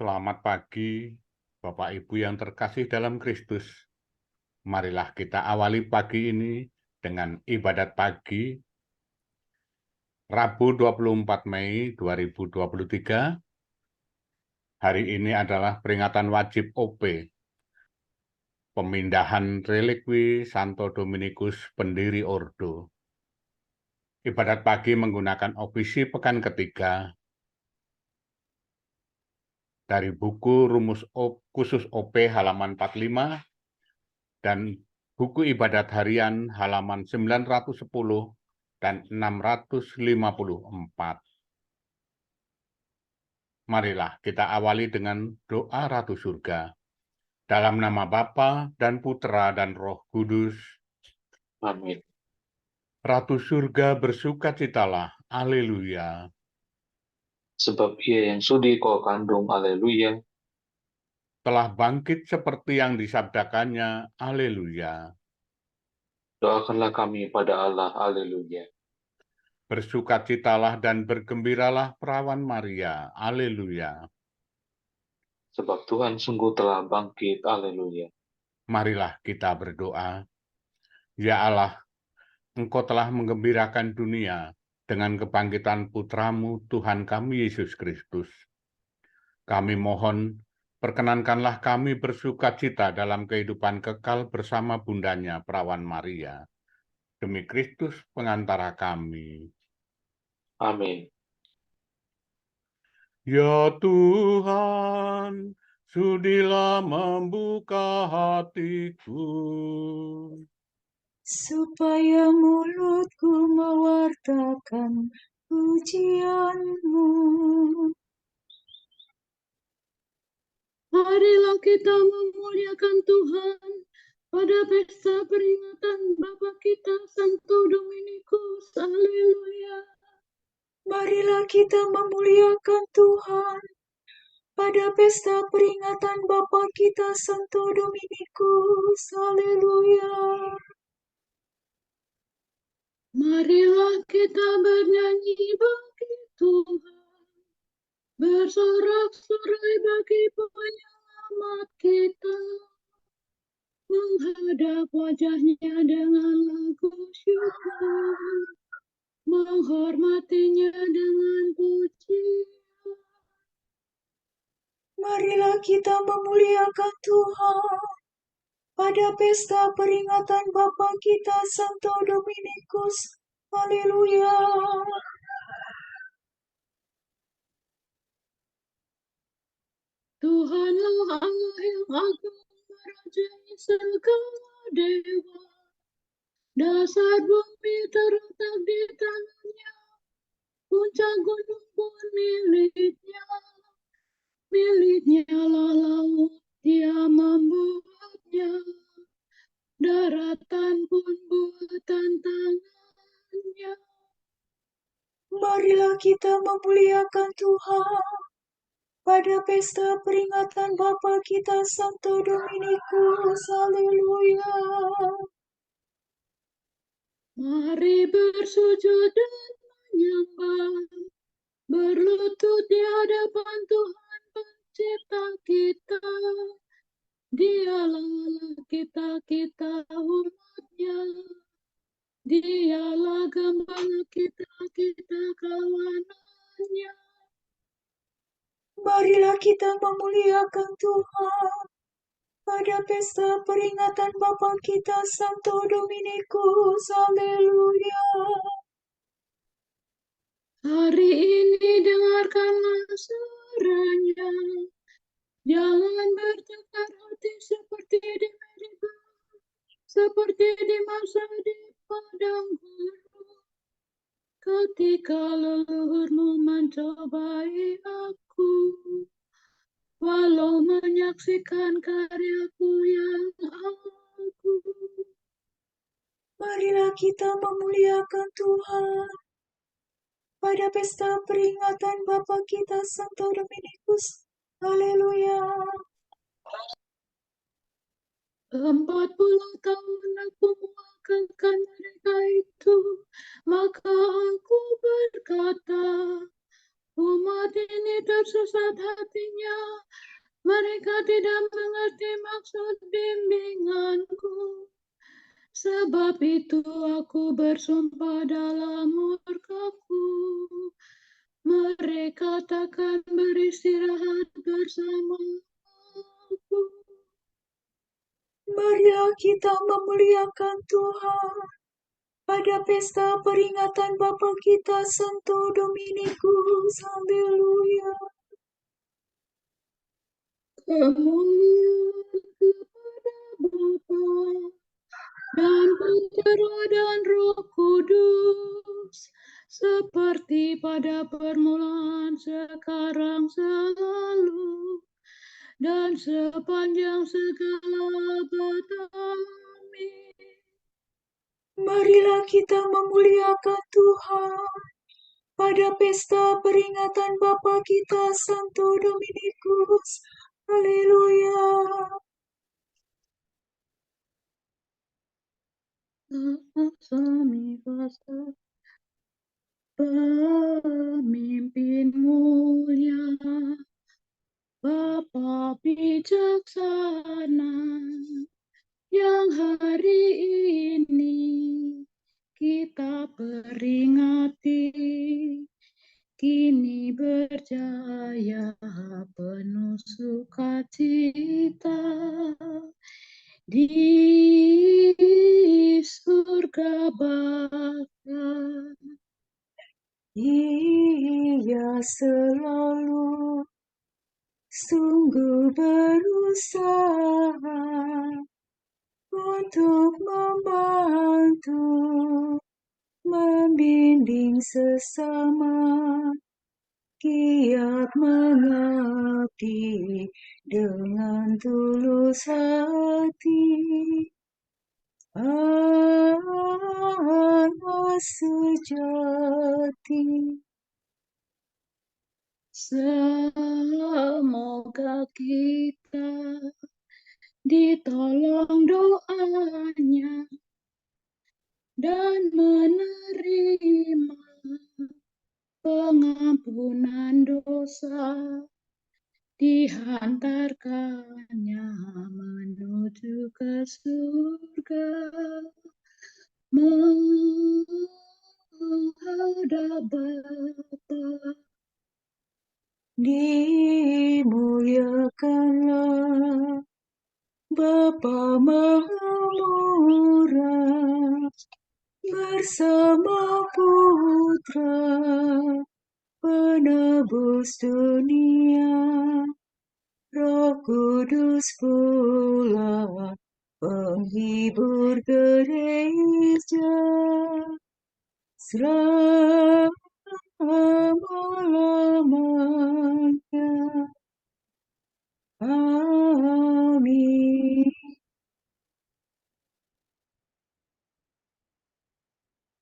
Selamat pagi, Bapak Ibu yang terkasih dalam Kristus. Marilah kita awali pagi ini dengan ibadat pagi Rabu 24 Mei 2023. Hari ini adalah peringatan wajib OP, pemindahan relikwi Santo Dominikus pendiri Ordo. Ibadat pagi menggunakan ofisi pekan ketiga dari buku Rumus Khusus OP halaman 45 dan buku ibadat harian halaman 910 dan 654. Marilah kita awali dengan doa Ratu Surga. Dalam nama Bapa dan Putra dan Roh Kudus. Amin. Ratu Surga bersukacitalah. Haleluya. Sebab Ia yang sudi kau kandung, haleluya. Telah bangkit seperti yang disabdakannya. Haleluya. Doakanlah kami pada Allah, haleluya. Bersukacitalah dan bergembiralah perawan Maria. Haleluya. Sebab Tuhan sungguh telah bangkit, haleluya. Marilah kita berdoa. Ya Allah, Engkau telah menggembirakan dunia dengan kebangkitan Putramu Tuhan kami Yesus Kristus. Kami mohon, perkenankanlah kami bersukacita dalam kehidupan kekal bersama bundanya Perawan Maria. Demi Kristus pengantara kami. Amin. Ya Tuhan, sudilah membuka hatiku, supaya mulutku mewartakan pujian-Mu. Marilah kita memuliakan Tuhan pada pesta peringatan Bapa kita Santo Dominikus. Haleluya. Marilah kita memuliakan Tuhan pada pesta peringatan Bapa kita Santo Dominikus. Haleluya. Marilah kita bernyanyi bagi Tuhan, bersorak-sorai bagi penyelamat kita, menghadap wajahnya dengan lagu syukur, menghormatinya dengan pujian. Marilah kita memuliakan Tuhan pada pesta peringatan Bapa kita Santo Dominikus. Haleluya. Tuhanlah Allah yang agung merajai segala dewa. Dasar bumi terletak di tangannya, puncak gunung pun miliknya. Miliknya lah laut, Dia membuatnya. Daratan pun buatan tangannya. Marilah kita memuliakan Tuhan pada pesta peringatan Bapa kita Santo Dominikus. Haleluya. Mari bersujud dan menyembah, berlutut di hadapan Tuhan pencipta kita. Dialah Allah kita umatnya. Dialah gembala kita kawanannya. Marilah kita memuliakan Tuhan pada pesta peringatan Bapa kita Santo Dominikus. Haleluya. Hari ini dengarkanlah suaranya. Jangan bertukar hati seperti di Meribah, seperti di masa di padang gurun, ketika leluhurmu mencobai aku, walau menyaksikan karyaku yang agung. Marilah kita memuliakan Tuhan pada pesta peringatan Bapa kita Santo Dominikus. Haleluya. 40 tahun aku mewakilkan mereka itu, maka aku berkata, umat saat ini tersesat hatinya. Mereka tidak mengerti maksud bimbinganku. Sebab itu aku bersumpah dalam murkaku, mereka takkan beristirahat bersama aku. Marilah kita memuliakan Tuhan pada pesta peringatan Bapa kita Santo Dominikus. Haleluya. Kemuliaan kepada Bapa dan Putra dan Roh Kudus, seperti pada permulaan, sekarang, selalu, dan sepanjang segala abad. Amin. Marilah kita memuliakan Tuhan pada pesta peringatan Bapa kita Santo Dominikus. Haleluya. Pemimpin mulia, Bapa bijaksana, yang hari ini kita peringati, kini berjaya penuh sukacita di surga Bapa. Ia selalu sungguh berusaha untuk membantu, membimbing sesama, giat mengabdi dengan tulus hati. Anak sejati. Semoga kita ditolong doanya dan menerima pengampunan dosa, dihantarkannya menuju ke surga, menghadap Bapa. Dimuliakanlah Bapa Maha Murah bersama Putra penebus dunia, Roh Kudus pula penghibur gereja. Selama-lamanya. Amin.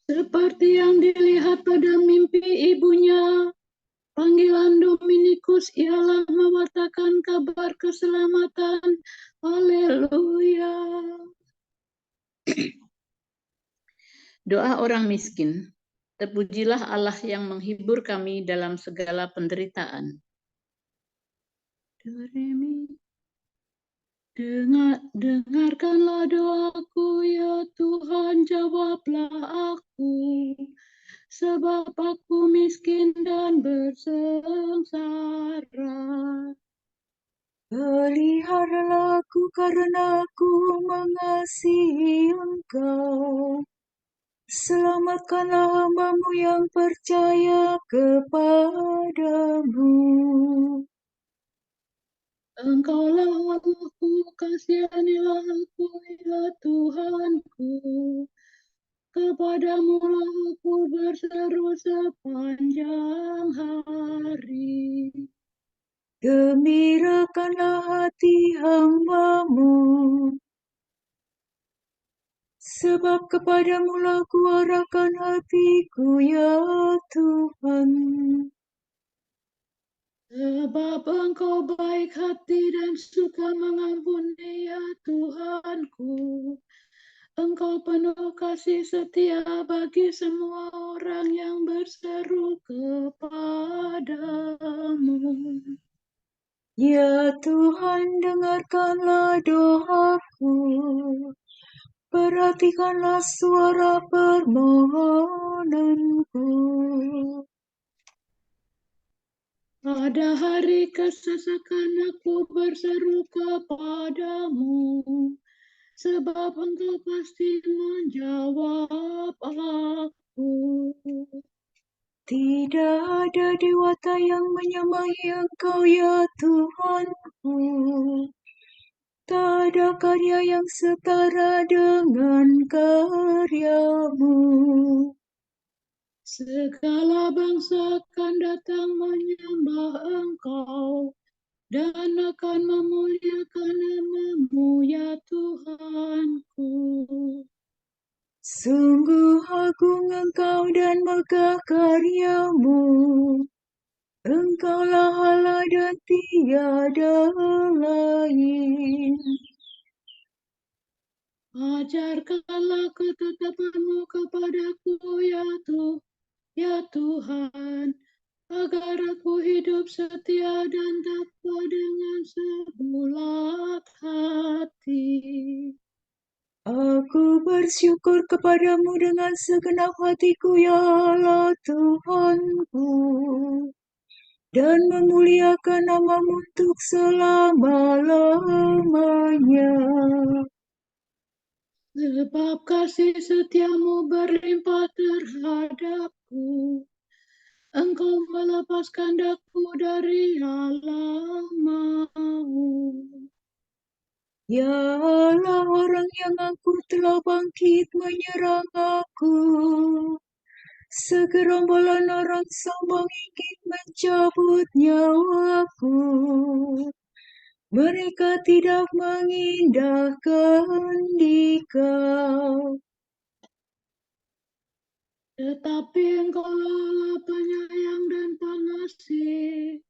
Seperti yang dilihat pada mimpi ibunya, panggilan Dominikus ialah mewartakan kabar keselamatan. Haleluya. Doa orang miskin. Terpujilah Allah yang menghibur kami dalam segala penderitaan. Dengarkanlah doaku, ya Tuhan, jawablah aku, sebab aku miskin dan bersengsara. Peliharalah aku karena aku mengasihi Engkau. Selamatkanlah hamba-Mu yang percaya kepadamu. Engkaulah Allahku, kasihanilah aku, ya Tuhanku. Kepadamu-lah aku berseru sepanjang hari. Gembirakanlah hati hamba-Mu, sebab kepadamu-lah ku arahkan hatiku, ya Tuhan. Sebab Engkau baik hati dan suka mengampuni, ya Tuhanku. Engkau penuh kasih setia bagi semua orang yang berseru kepadamu. Ya Tuhan, dengarkanlah doaku, perhatikanlah suara permohonanku. Pada hari kesesakan aku berseru kepadamu, sebab Engkau pasti menjawab aku. Tidak ada dewata yang menyamai Engkau, ya Tuhanku. Tak ada karya yang setara dengan karyamu. Segala bangsa akan datang menyembah Engkau dan akan memuliakan nama-Mu, ya Tuhanku. Sungguh agung Engkau dan megah karyamu. Engkaulah Allah dan tiada lain. Ajarkanlah ketetapan-Mu kepadaku, ya Tuhan, agar aku hidup setia dan takwa dengan sebulat hati. Aku bersyukur kepadamu dengan segenap hatiku, ya Allah Tuhanku, dan memuliakan nama-Mu untuk selama-lamanya. Sebab kasih setiamu berlimpah terhadapku. Engkau melepaskan daku dari alam maut. Ya Allah, orang yang angkuh telah bangkit menyerang aku. Segerombolan orang sombong ingin mencabut nyawaku. Mereka tidak mengindahkan Dikau. Tetapi Engkaulah penyayang dan pengasih,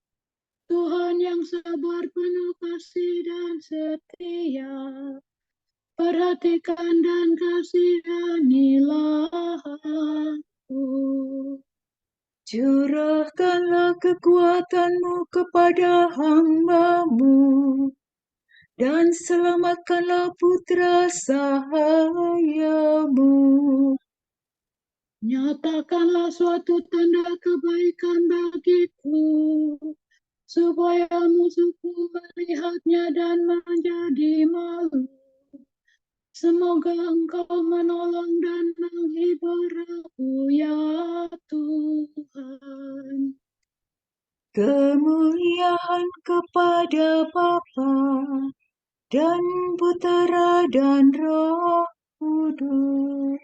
Tuhan yang sabar, penuh kasih dan setia. Perhatikan dan kasihanilah aku. Curahkanlah kekuatan-Mu kepada hamba-Mu, dan selamatkanlah putra sahayamu. Nyatakanlah suatu tanda kebaikan bagiku, supaya musuhku melihatnya dan menjadi malu. Semoga Engkau menolong dan menghibur aku, ya Tuhan. Kemuliaan kepada Bapa dan Putera dan Roh Kudus.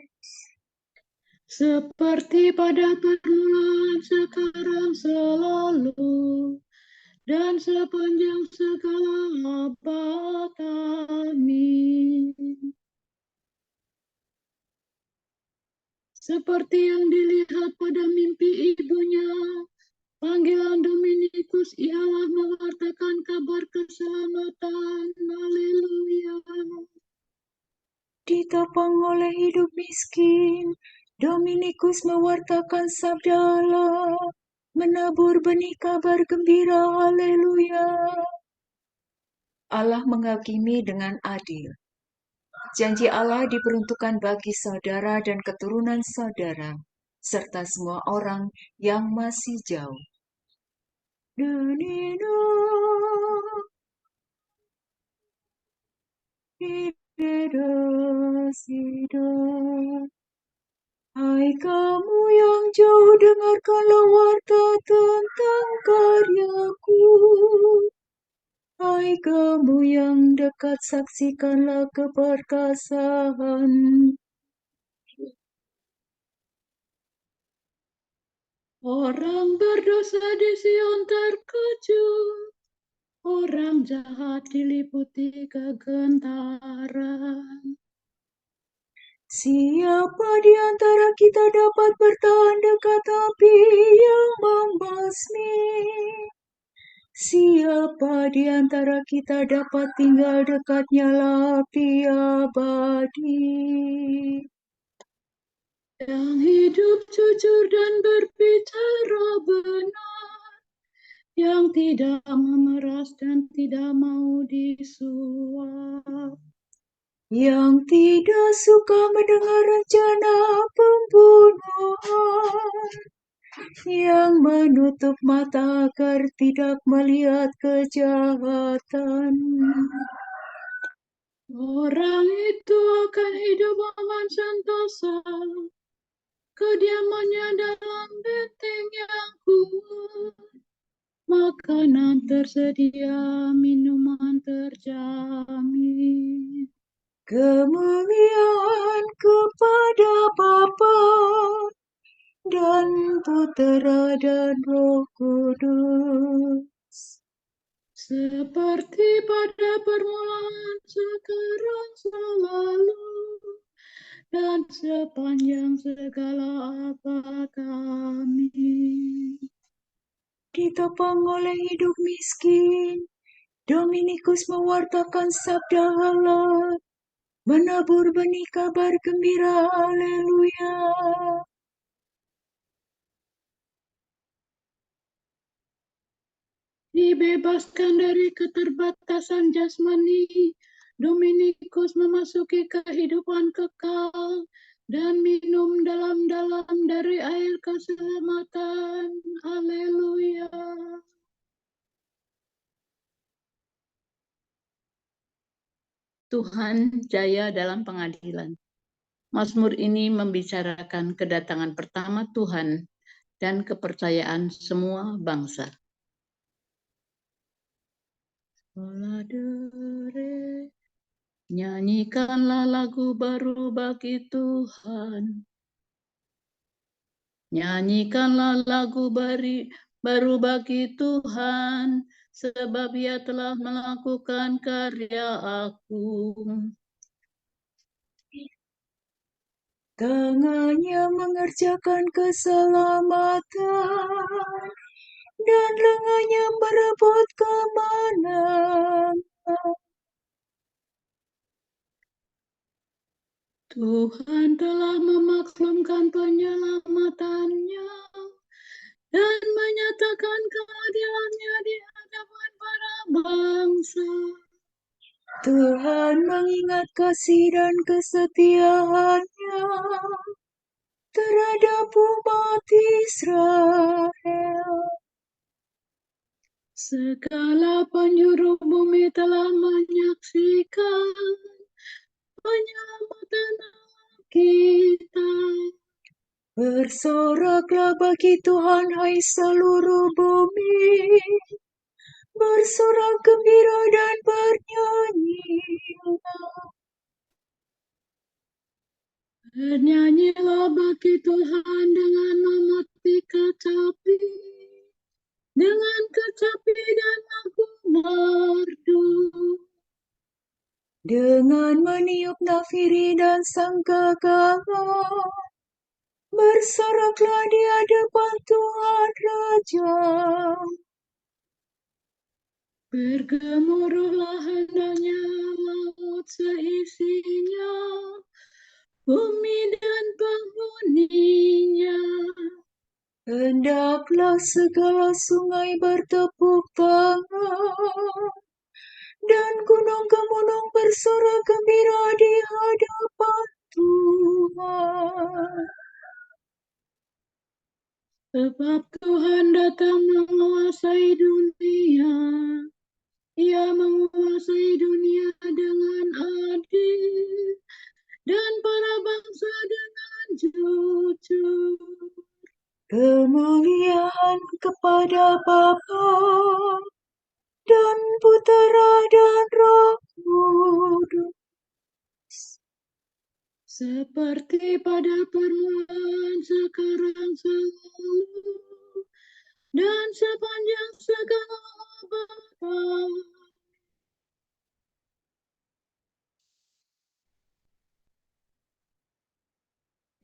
Seperti pada permulaan, sekarang, selalu, dan sepanjang segala abad. Amin. Seperti yang dilihat pada mimpi ibunya, panggilan Dominikus ialah mewartakan kabar keselamatan. Haleluya. Ditopang oleh hidup miskin, Dominikus mewartakan sabda Allah, menabur benih kabar gembira. Haleluya. Allah menghakimi dengan adil. Janji Allah diperuntukkan bagi saudara dan keturunan saudara, serta semua orang yang masih jauh. Hai kamu yang jauh, dengarkanlah warta tentang karyaku. Hai kamu yang dekat, saksikanlah keperkasaan. Orang berdosa di Sion terkejut, orang jahat diliputi kegentaran. Siapa di antara kita dapat bertahan dekat api yang membasmi? Siapa di antara kita dapat tinggal dekat nyala api abadi? Yang hidup jujur dan berbicara benar, yang tidak memeras dan tidak mau disuap, yang tidak suka mendengar rencana pembunuhan, yang menutup mata agar tidak melihat kejahatan. orang itu akan hidup aman sentosa, kediamannya dalam benteng yang kuat. Makanan tersedia, minuman terjamin. Kemuliaan kepada Bapa dan Putera dan Roh Kudus, Seperti pada permulaan, sekarang, selalu, dan sepanjang segala abad. Amin. ditopang oleh hidup miskin, Dominikus mewartakan sabda Allah, menabur benih kabar gembira. Haleluya. Dibebaskan dari keterbatasan jasmani, Dominikus memasuki kehidupan kekal dan minum dalam-dalam dari air keselamatan. Haleluya. Tuhan jaya dalam pengadilan. Mazmur ini membicarakan kedatangan pertama Tuhan dan kepercayaan semua bangsa. Oladere, nyanyikanlah lagu baru bagi Tuhan. Nyanyikanlah lagu baru bagi Tuhan, sebab Ia telah melakukan karya agung. Tangannya mengerjakan keselamatan, dan lengannya merebut kemenangan. Tuhan telah memaklumkan penyelamatannya dan menyatakan keadilannya di hadapan para bangsa. Tuhan mengingat kasih dan kesetiaannya terhadap umat Israel. Segala penjuru bumi telah menyaksikan penyelamatan Allah kita. Bersoraklah bagi Tuhan, hai seluruh bumi. Bersorak gembira dan bernyanyilah. Bernyanyilah bagi Tuhan dengan memetik kecapi, dengan kecapi dan lagu merdu. Dengan meniup nafiri dan sangkakala, bersoraklah di hadapan Tuhan Raja. Bergemuruhlah hendaknya laut seisinya, bumi dan penghuninya. Hendaklah segala sungai bertepuk tangan, dan gunung-gunung bersorak gembira di hadapan Tuhan. Sebab Tuhan datang menguasai dunia. Ia menguasai dunia dengan adil, dan para bangsa dengan jujur. Kemuliaan kepada Bapa dan Putera dan Roh Kudus, Seperti pada permulaan, sekarang, selalu, dan sepanjang segala abad.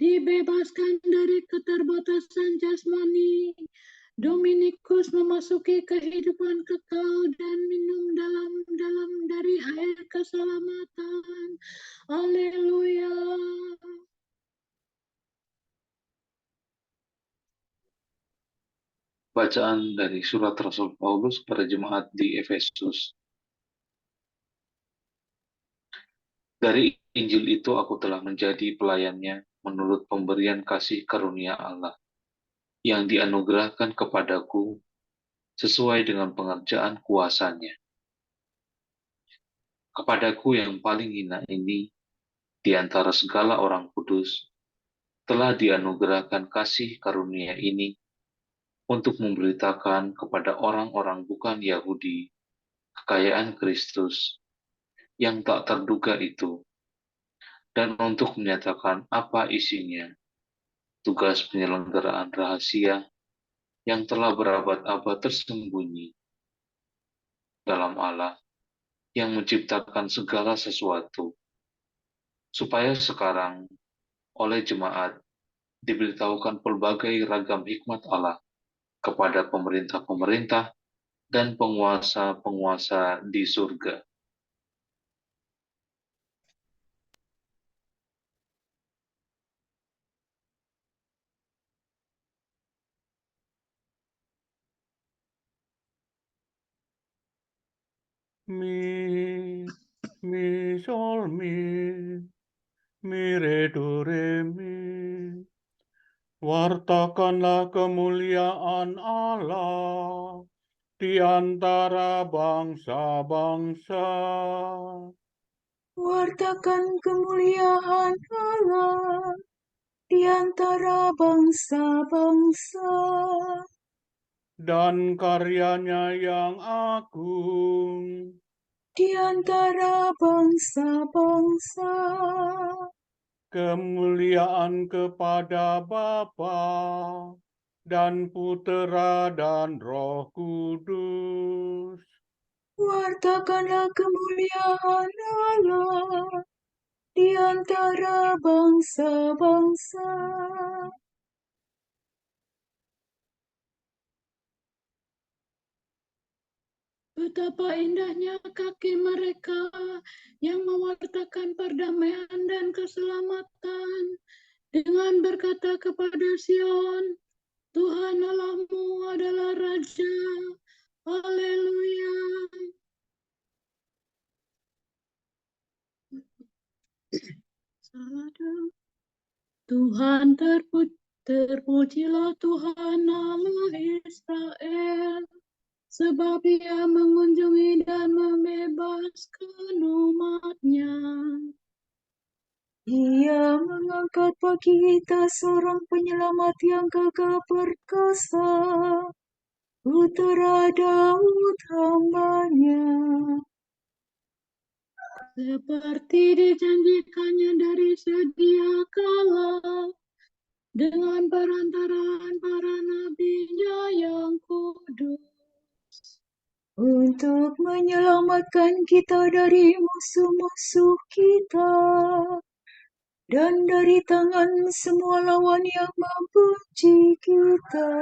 Dibebaskan dari keterbatasan jasmani, Dominikus memasuki kehidupan kekal dan minum dalam-dalam dari air keselamatan. Haleluya. Bacaan dari surat Rasul Paulus kepada jemaat di Efesus. Dari Injil itu aku telah menjadi pelayannya menurut pemberian kasih karunia Allah yang dianugerahkan kepadaku sesuai dengan pengerjaan kuasanya. Kepadaku yang paling hina ini di antara segala orang kudus telah dianugerahkan kasih karunia ini untuk memberitakan kepada orang-orang bukan Yahudi kekayaan Kristus yang tak terduga itu, dan untuk menyatakan apa isinya, tugas penyelenggaraan rahasia yang telah berabad-abad tersembunyi dalam Allah yang menciptakan segala sesuatu, supaya sekarang oleh jemaat diberitahukan pelbagai ragam hikmat Allah kepada pemerintah-pemerintah dan penguasa-penguasa di surga. Mi, sol, mi, re, do, re, mi. Wartakanlah kemuliaan Allah di antara bangsa-bangsa. Wartakan kemuliaan Allah di antara bangsa-bangsa. Dan karyanya yang agung Di antara bangsa-bangsa. Kemuliaan kepada Bapa dan Putera dan Roh Kudus. Wartakanlah kemuliaan Allah di antara bangsa-bangsa. Betapa indahnya kaki mereka yang mewartakan perdamaian dan keselamatan dengan berkata kepada Sion, Tuhan Allahmu adalah Raja. Haleluya. Tuhan terpujilah Tuhan Allah Israel, sebab Ia mengunjungi dan membebaskan umat-Nya. Ia mengangkat bagi kita seorang penyelamat yang gagah perkasa, Putera Daud hamba-Nya. Seperti dijanjikannya dari sedia kala, dengan perantaraan para nabi-Nya yang kudus. Untuk menyelamatkan kita dari musuh-musuh kita, dan dari tangan semua lawan yang membenci kita.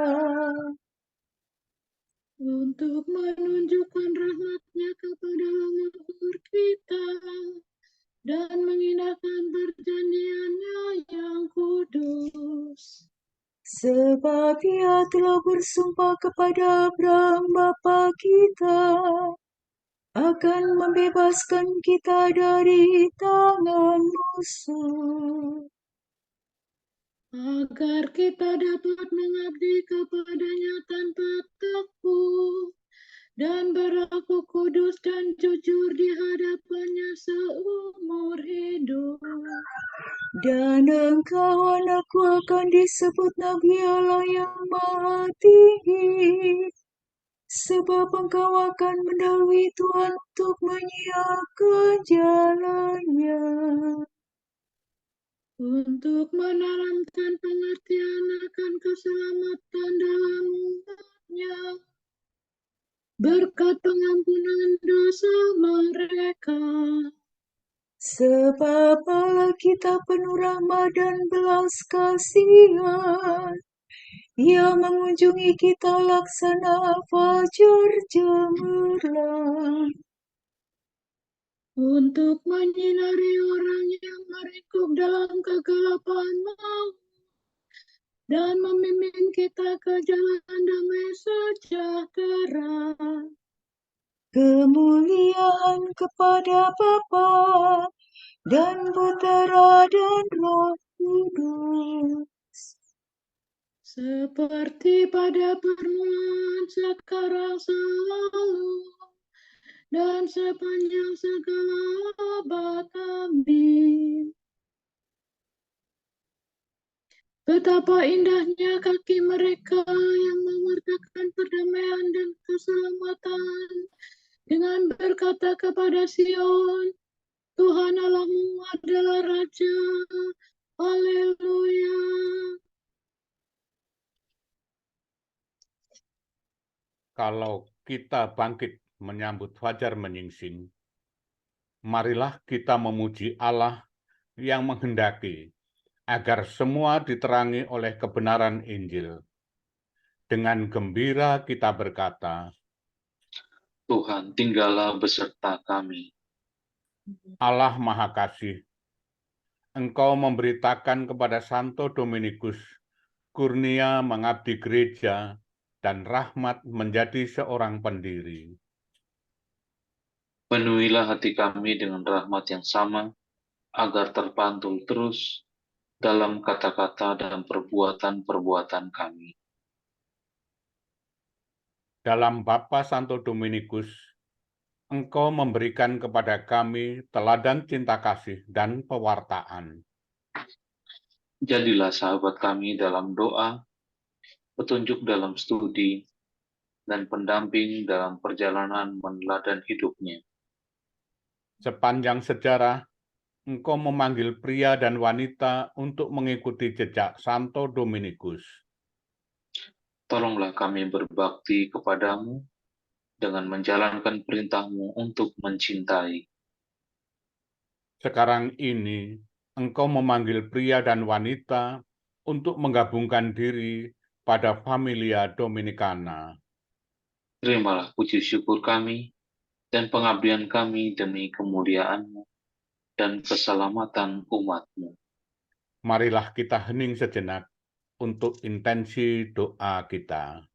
Untuk menunjukkan rahmat-Nya kepada leluhur kita, dan mengindahkan perjanjian-Nya yang kudus. Sebab Ia telah bersumpah kepada Abraham bapa kita, akan membebaskan kita dari tangan musuh, agar kita dapat mengabdi kepada-Nya tanpa takut, dan berlaku kudus dan jujur di hadapan-Nya seumur hidup. dan engkau anakku akan disebut Nabi Allah yang Maha Tinggi, sebab engkau akan mendahului Tuhan untuk menyiapkan jalannya, untuk menanamkan pengertian akan keselamatan dalam umat-Nya, berkat pengampunan dosa mereka. Sebab Allah kita penuh rahmat dan belas kasihan, Ia mengunjungi kita laksana fajar cemerlang, Untuk menyinari orang yang meringkuk dalam kegelapan maut, dan membimbing kita ke jalan damai Tuhan kepada Bapa dan Putera dan Roh Kudus. Seperti pada permulaan, sekarang, selalu, dan sepanjang segala abad. Amin. Betapa indahnya kaki mereka yang mewartakan perdamaian dan keselamatan, dengan berkata kepada Sion, Tuhan Allahmu adalah Raja. Haleluya. Kalau kita bangkit menyambut fajar menyingsing, marilah kita memuji Allah yang menghendaki agar semua diterangi oleh kebenaran Injil. Dengan gembira kita berkata, Tuhan, tinggallah beserta kami. Allah Maha Kasih, Engkau memberitakan kepada Santo Dominikus kurnia mengabdi gereja dan rahmat menjadi seorang pendiri. Penuhilah hati kami dengan rahmat yang sama, agar terpantul terus dalam kata-kata dan perbuatan-perbuatan kami. Dalam Bapa Santo Dominikus, Engkau memberikan kepada kami teladan cinta kasih dan pewartaan. Jadilah sahabat kami dalam doa, petunjuk dalam studi, dan pendamping dalam perjalanan meneladani hidupnya. Sepanjang sejarah, Engkau memanggil pria dan wanita untuk mengikuti jejak Santo Dominikus. Tolonglah kami berbakti kepadamu dengan menjalankan perintahmu untuk mencintai. Sekarang ini, Engkau memanggil pria dan wanita untuk menggabungkan diri pada Familia Dominicana. Terimalah puji syukur kami dan pengabdian kami demi kemuliaan-Mu dan keselamatan umat-Mu. Marilah kita hening sejenak untuk intensi doa kita.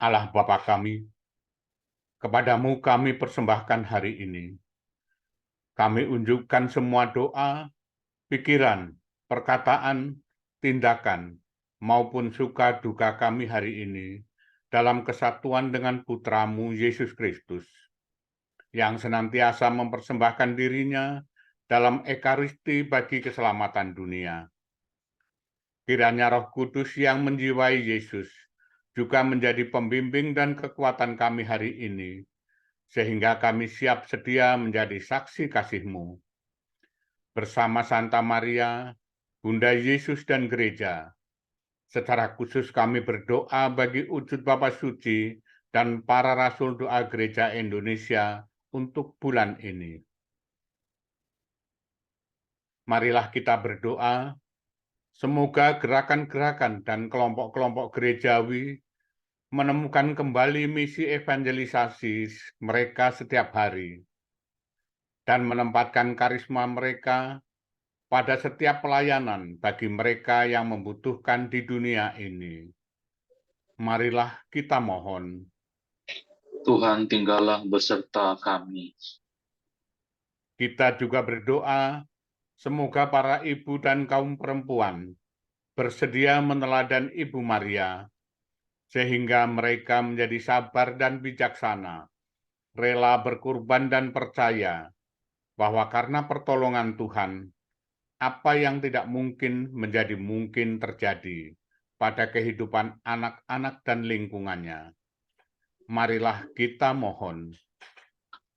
Allah Bapa kami, kepadamu kami persembahkan hari ini. Kami unjukkan semua doa, pikiran, perkataan, tindakan, maupun suka duka kami hari ini dalam kesatuan dengan Putramu Yesus Kristus, yang senantiasa mempersembahkan dirinya dalam Ekaristi bagi keselamatan dunia. Kiranya Roh Kudus yang menjiwai Yesus juga menjadi pembimbing dan kekuatan kami hari ini, sehingga kami siap sedia menjadi saksi kasih-Mu. Bersama Santa Maria, Bunda Yesus dan Gereja, secara khusus kami berdoa bagi wujud Bapa Suci dan para Rasul Doa Gereja Indonesia untuk bulan ini. Marilah kita berdoa, semoga gerakan-gerakan dan kelompok-kelompok gerejawi menemukan kembali misi evangelisasi mereka setiap hari dan menempatkan karisma mereka pada setiap pelayanan bagi mereka yang membutuhkan di dunia ini. Marilah kita mohon. Tuhan tinggallah beserta kami. Kita juga berdoa, semoga para ibu dan kaum perempuan bersedia meneladan Ibu Maria, sehingga mereka menjadi sabar dan bijaksana, rela berkorban dan percaya bahwa karena pertolongan Tuhan, apa yang tidak mungkin menjadi mungkin terjadi pada kehidupan anak-anak dan lingkungannya. Marilah kita mohon.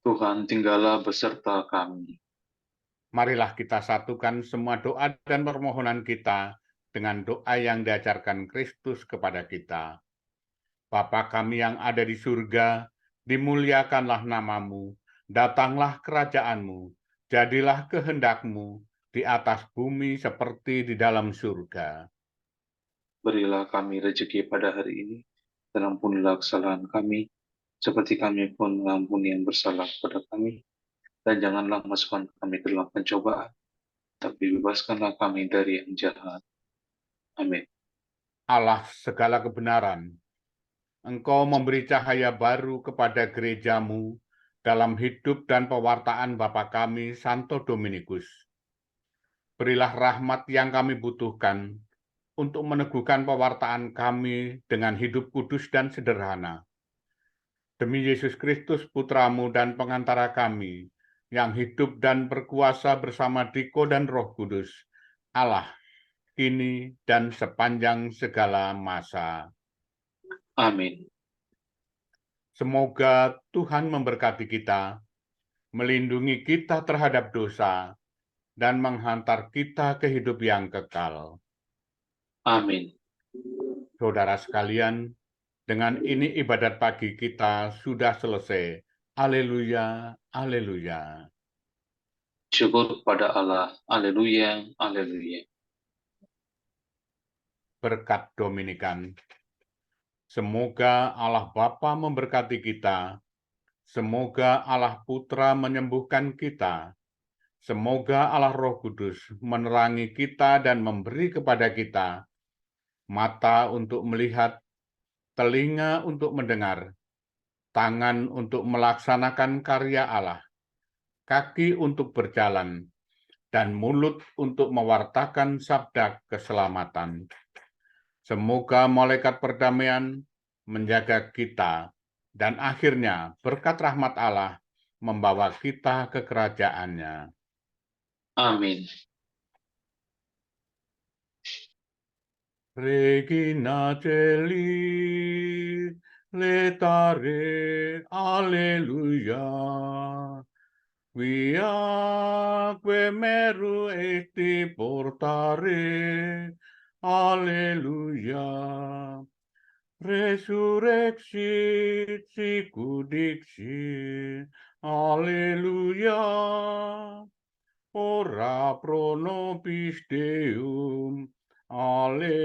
Tuhan tinggallah beserta kami. Marilah kita satukan semua doa dan permohonan kita dengan doa yang diajarkan Kristus kepada kita. Bapa kami yang ada di surga, dimuliakanlah namamu, datanglah kerajaanmu, jadilah kehendak-Mu di atas bumi seperti di dalam surga. Berilah kami rezeki pada hari ini, dan ampunilah kesalahan kami, seperti kami pun mengampuni yang bersalah kepada kami. Dan janganlah masukkan kami ke dalam pencobaan, tapi bebaskanlah kami dari yang jahat. Amin. Allah segala kebenaran, Engkau memberi cahaya baru kepada gerejamu dalam hidup dan pewartaan Bapa kami, Santo Dominikus. Berilah rahmat yang kami butuhkan untuk meneguhkan pewartaan kami dengan hidup kudus dan sederhana. Demi Yesus Kristus, Putramu dan pengantara kami, yang hidup dan berkuasa bersama Diko dan Roh Kudus, Allah, kini dan sepanjang segala masa. Amin. Semoga Tuhan memberkati kita, melindungi kita terhadap dosa, dan menghantar kita ke hidup yang kekal. Amin. Saudara sekalian, dengan ini ibadat pagi kita sudah selesai. Haleluya, haleluya. Syukur kepada Allah. Haleluya, haleluya. Berkat Dominikan. Semoga Allah Bapa memberkati kita. Semoga Allah Putra menyembuhkan kita. Semoga Allah Roh Kudus menerangi kita dan memberi kepada kita mata untuk melihat, telinga untuk mendengar, tangan untuk melaksanakan karya Allah, kaki untuk berjalan, dan mulut untuk mewartakan sabda keselamatan. Semoga malaikat perdamaian menjaga kita, dan akhirnya berkat rahmat Allah membawa kita ke kerajaannya. Amin. Regina Celi, letare, alleluia. Viaque meru esti portare, alleluia. Resurrexit sicut dixit, alleluia. Ora pro nobis Deum, alleluia.